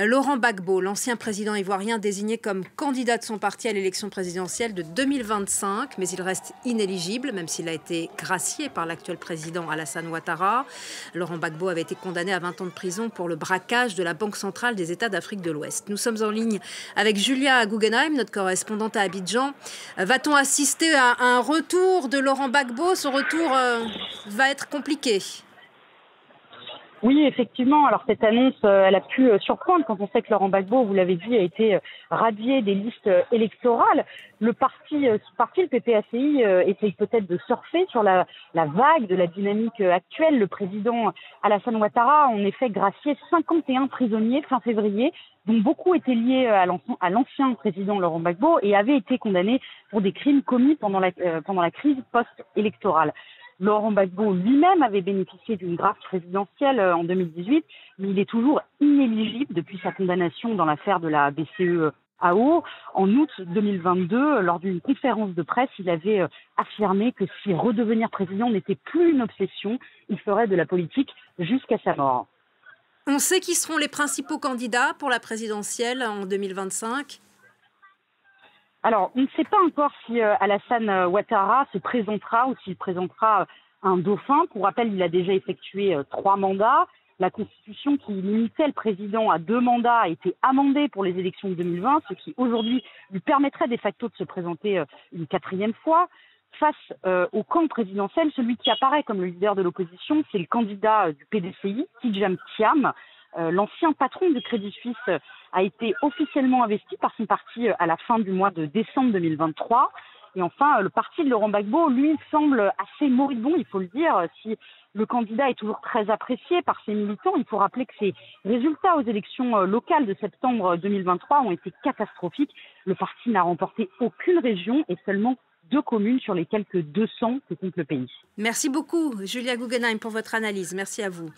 Laurent Gbagbo, l'ancien président ivoirien désigné comme candidat de son parti à l'élection présidentielle de 2025, mais il reste inéligible, même s'il a été gracié par l'actuel président Alassane Ouattara. Laurent Gbagbo avait été condamné à 20 ans de prison pour le braquage de la Banque centrale des États d'Afrique de l'Ouest. Nous sommes en ligne avec Julia Guggenheim, notre correspondante à Abidjan. Va-t-on assister à un retour de Laurent Gbagbo? Son retour va être compliqué. Oui, effectivement. Alors cette annonce, elle a pu surprendre quand on sait que Laurent Gbagbo, vous l'avez dit, a été radié des listes électorales. Le parti, le PPACI, essaye peut-être de surfer sur la vague de la dynamique actuelle. Le président Alassane Ouattara a en effet gracié 51 prisonniers fin février, dont beaucoup étaient liés à l'ancien président Laurent Gbagbo et avaient été condamnés pour des crimes commis pendant la crise post-électorale. Laurent Gbagbo lui-même avait bénéficié d'une grâce présidentielle en 2018, mais il est toujours inéligible depuis sa condamnation dans l'affaire de la BCE-AO. En août 2022, lors d'une conférence de presse, il avait affirmé que si redevenir président n'était plus une obsession, il ferait de la politique jusqu'à sa mort. On sait qui seront les principaux candidats pour la présidentielle en 2025 ? Alors, on ne sait pas encore si Alassane Ouattara se présentera ou s'il présentera un dauphin. Pour rappel, il a déjà effectué 3 mandats. La Constitution qui limitait le président à 2 mandats a été amendée pour les élections de 2020, ce qui aujourd'hui lui permettrait de facto de se présenter une 4e fois. Face au camp présidentiel, celui qui apparaît comme le leader de l'opposition, c'est le candidat du PDCI, Tidjane Thiam. L'ancien patron du Crédit Suisse a été officiellement investi par son parti à la fin du mois de décembre 2023. Et enfin, le parti de Laurent Gbagbo, lui, semble assez moribond, il faut le dire. Si le candidat est toujours très apprécié par ses militants, il faut rappeler que ses résultats aux élections locales de septembre 2023 ont été catastrophiques. Le parti n'a remporté aucune région et seulement 2 communes sur les quelques 200 que compte le pays. Merci beaucoup, Julia Guggenheim, pour votre analyse. Merci à vous.